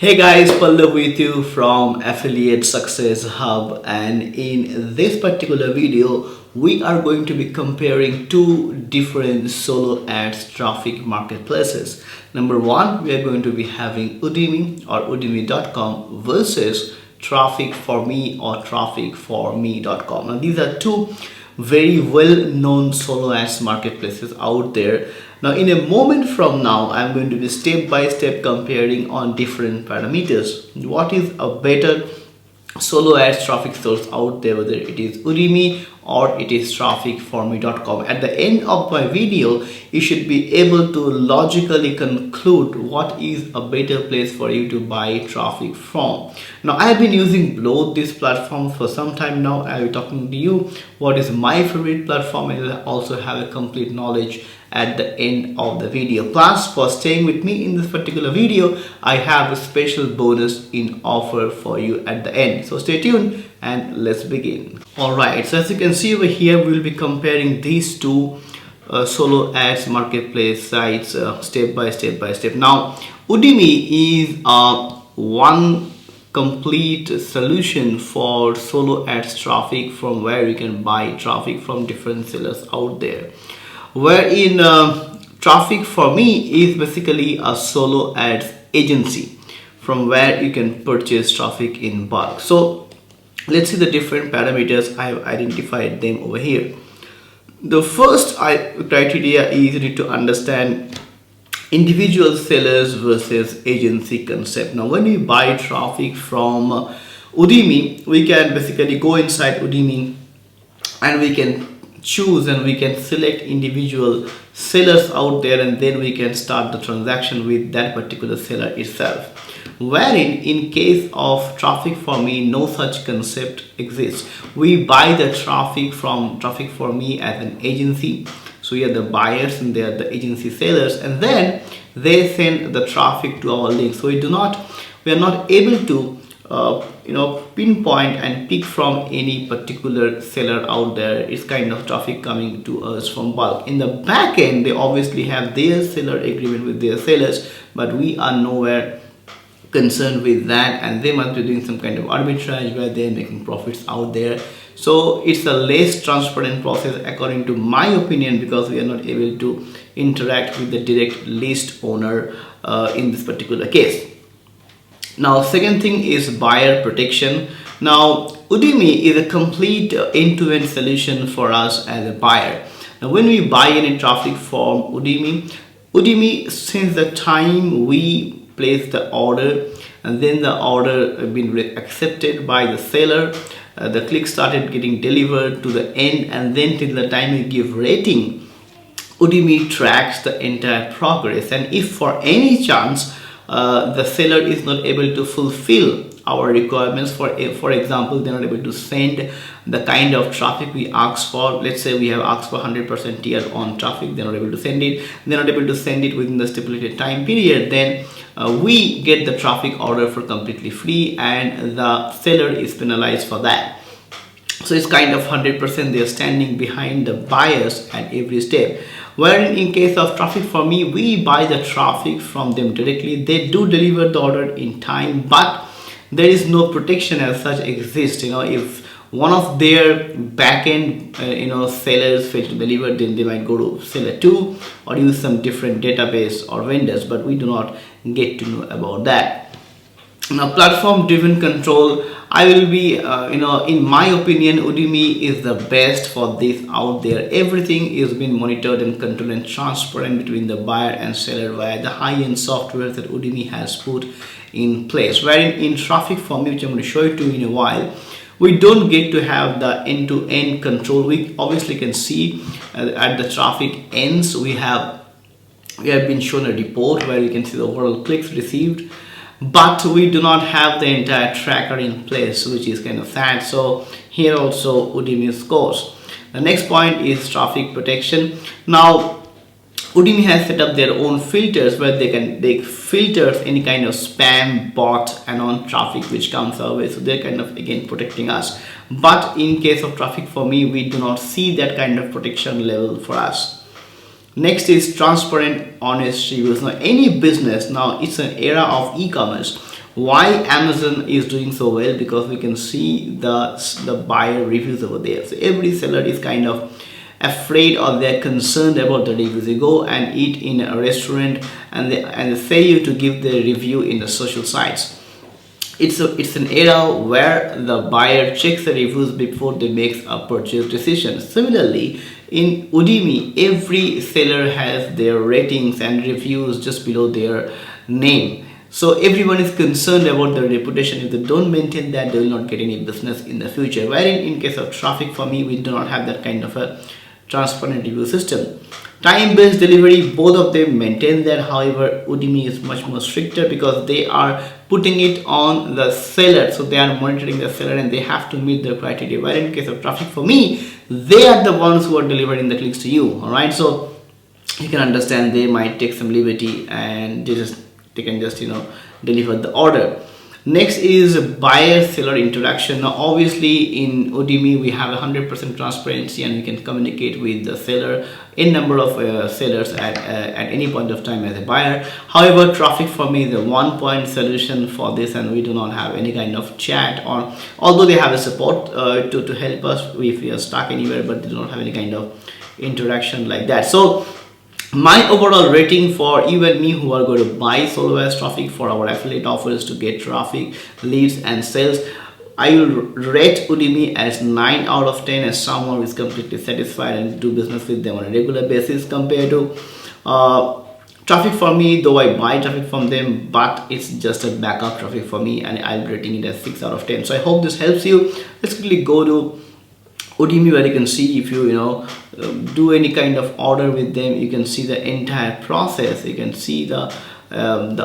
Hey guys, Pallav with you from Affiliate Success Hub, and in this particular video we are going to be comparing two different solo ads traffic marketplaces. Number one, we are going to be having Udimi or udimi.com versus TrafficForMe or trafficforme.com. Now these are two very well known solo ads marketplaces out there. Now in a moment from now, I'm going to be step by step comparing on different parameters. What is a better solo ads traffic source out there, whether it is Udimi or it is trafficforme.com. At the end of my video, you should be able to logically conclude what is a better place for you to buy traffic from. Now I have been using both these platforms for some time now. I will be talking to you what is my favorite platform, and I also have a complete knowledge at the end of the video. Plus, for staying with me in this particular video, I have a special bonus in offer for you at the end. So stay tuned and let's begin. Alright, so as you can see over here, we will be comparing these two solo ads marketplace sites step by step. Now, Udimi is one complete solution for solo ads traffic, from where you can buy traffic from different sellers out there. Wherein TrafficForMe is basically a solo ads agency from where you can purchase traffic in bulk. So let's see the different parameters. I have identified them over here. The first criteria is you need to understand individual sellers versus agency concept. Now when we buy traffic from Udimi, we can basically go inside Udimi and we can choose and we can select individual sellers out there, and then we can start the transaction with that particular seller itself. Wherein in case of TrafficForMe, no such concept exists. We buy the traffic from TrafficForMe as an agency. So we are the buyers and they are the agency sellers, and then they send the traffic to our link. So we are not able to pinpoint and pick from any particular seller out there. It's kind of traffic coming to us from bulk. In the back end, they obviously have their seller agreement with their sellers, but we are nowhere concerned with that, and they must be doing some kind of arbitrage where they're making profits out there. So it's a less transparent process according to my opinion, because we are not able to interact with the direct list owner in this particular case. Now second thing is buyer protection. Now Udimi is a complete end-to-end solution for us as a buyer. Now when we buy any traffic from Udimi, since the time we place the order and then the order been accepted by the seller, the click started getting delivered to the end, and then till the time we give rating, Udimi tracks the entire progress. And if for any chance the seller is not able to fulfill our requirements, for example, they're not able to send the kind of traffic we asked for. Let's say we have asked for 100% tier on traffic, they're not able to send it, they're not able to send it within the stipulated time period, then we get the traffic order for completely free, and the seller is penalized for that. So it's kind of 100% they are standing behind the buyers at every step. Wherein in case of TrafficForMe, we buy the traffic from them directly. They do deliver the order in time, but there is no protection as such exists. If one of their backend sellers fail to deliver, then they might go to seller 2 or use some different database or vendors, but we do not get to know about that. Now platform driven control, I will be in my opinion, Udimi is the best for this out there. Everything is being monitored and controlled and transparent between the buyer and seller via the high-end software that Udimi has put in place. Wherein in TrafficForMe, which I'm going to show you to in a while, we don't get to have the end-to-end control. We obviously can see at the traffic ends, we have been shown a report where you can see the overall clicks received, but we do not have the entire tracker in place, which is kind of sad. So here also Udimi scores. The next point is traffic protection. Now Udimi has set up their own filters where they filter any kind of spam, bot, and on traffic which comes our way. So they're kind of again protecting us. But in case of TrafficForMe, we do not see that kind of protection level for us. Next is transparent, honest reviews. Now, any business now, it's an era of e-commerce. Why Amazon is doing so well? Because we can see the buyer reviews over there. So every seller is kind of afraid or they're concerned about the reviews. They go and eat in a restaurant and they say you to give the review in the social sites. It's an era where the buyer checks the reviews before they make a purchase decision. Similarly, in Udemy, every seller has their ratings and reviews just below their name. So everyone is concerned about their reputation. If they don't maintain that, they will not get any business in the future. Wherein in case of TrafficForMe, we do not have that kind of a transparent review system. Time-based delivery, both of them maintain that. However, Udemy is much more stricter because they are putting it on the seller. So they are monitoring the seller and they have to meet the criteria. Where in case of TrafficForMe, they are the ones who are delivering the clicks to you. All right. So you can understand they might take some liberty and they can just deliver the order. Next is buyer seller interaction. Now obviously in Udemy we have 100% transparency and we can communicate with the seller in number of sellers at any point of time as a buyer. However, TrafficForMe is a one-point solution for this and we do not have any kind of chat, or although they have a support to help us if we are stuck anywhere, but they do not have any kind of interaction like that. So my overall rating for you and me who are going to buy solo ads traffic for our affiliate offers to get traffic, leads and sales, I will rate Udemy as 9 out of 10 as someone who is completely satisfied and do business with them on a regular basis, compared to TrafficForMe, though I buy traffic from them, but it's just a backup traffic for me and I'm rating it as 6 out of 10. So I hope this helps you. Let's quickly go to Udemy where you can see if you do any kind of order with them, you can see the entire process. You can see the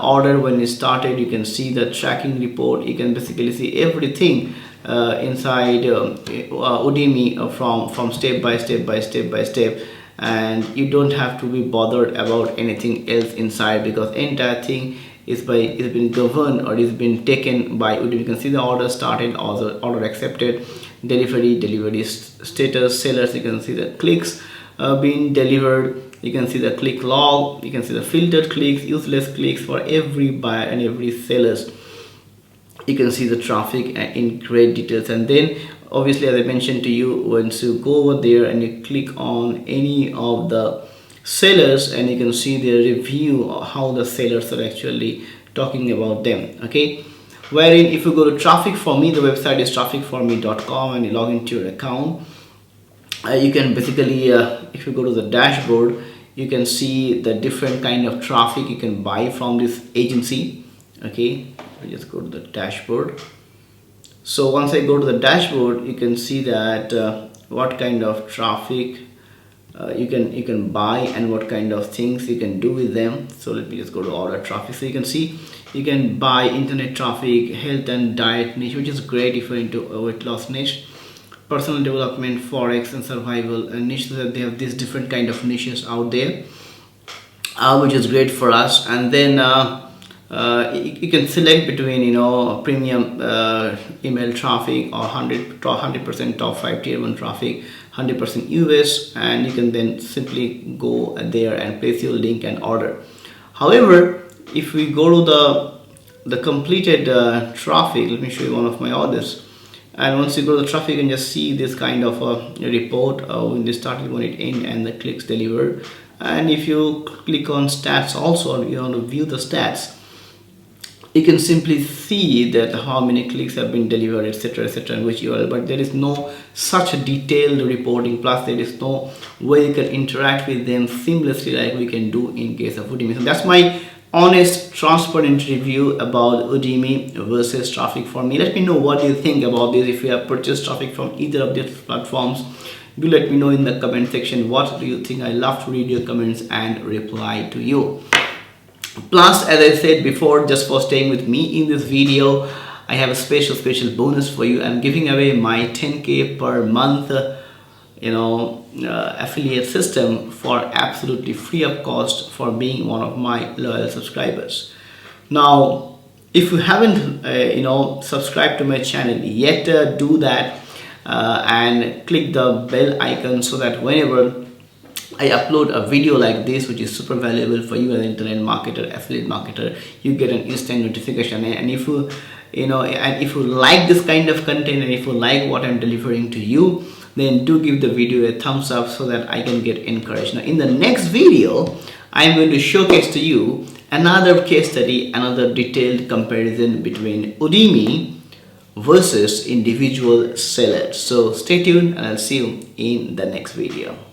order when it started, you can see the tracking report, you can basically see everything inside Udemy from step by step, and you don't have to be bothered about anything else inside because entire thing is been governed or is been taken by Udemy. You can see the order started, also order accepted, delivery status, sellers, you can see the clicks being delivered, you can see the click log, you can see the filtered clicks, useless clicks for every buyer and every sellers. You can see the traffic in great details. And then obviously, as I mentioned to you, once you go over there and you click on any of the sellers and you can see their review, how the sellers are actually talking about them. Okay, wherein if you go to TrafficForMe, the website is trafficforme.com, and you log into your account, you can basically if you go to the dashboard, you can see the different kind of traffic you can buy from this agency. Okay, we just go to the dashboard. So once I go to the dashboard, you can see that what kind of traffic you can buy and what kind of things you can do with them. So let me just go to order traffic. So you can see you can buy internet traffic, health and diet niche, which is great if you're into a weight loss niche, personal development, forex and survival and niche. So that they have these different kind of niches out there, which is great for us. And then you can select between premium email traffic or 100% top 5 tier 1 traffic, 100% US, and you can then simply go there and place your link and order. However, if we go to the completed traffic, let me show you one of my orders. And once you go to the traffic, you can just see this kind of a report when they started, when it ended, and the clicks delivered. And if you click on stats also, you want to view the stats, you can simply see that how many clicks have been delivered, etc., and which URL. But there is no such detailed reporting. Plus, there is no way you can interact with them seamlessly like we can do in case of Udemy. So that's my honest, transparent review about Udemy versus TrafficForMe. Let me know what you think about this. If you have purchased traffic from either of these platforms, do let me know in the comment section. What do you think? I love to read your comments and reply to you. Plus, as I said before, just for staying with me in this video, I have a special bonus for you. I'm giving away my 10K per month affiliate system for absolutely free of cost for being one of my loyal subscribers. Now, if you haven't subscribed to my channel yet, do that and click the bell icon so that whenever I upload a video like this, which is super valuable for you as an internet marketer, affiliate marketer. You get an instant notification, and if you like this kind of content, and if you like what I'm delivering to you, then do give the video a thumbs up so that I can get encouraged. Now in the next video, I'm going to showcase to you another case study, another detailed comparison between Udemy versus individual sellers. So stay tuned, and I'll see you in the next video.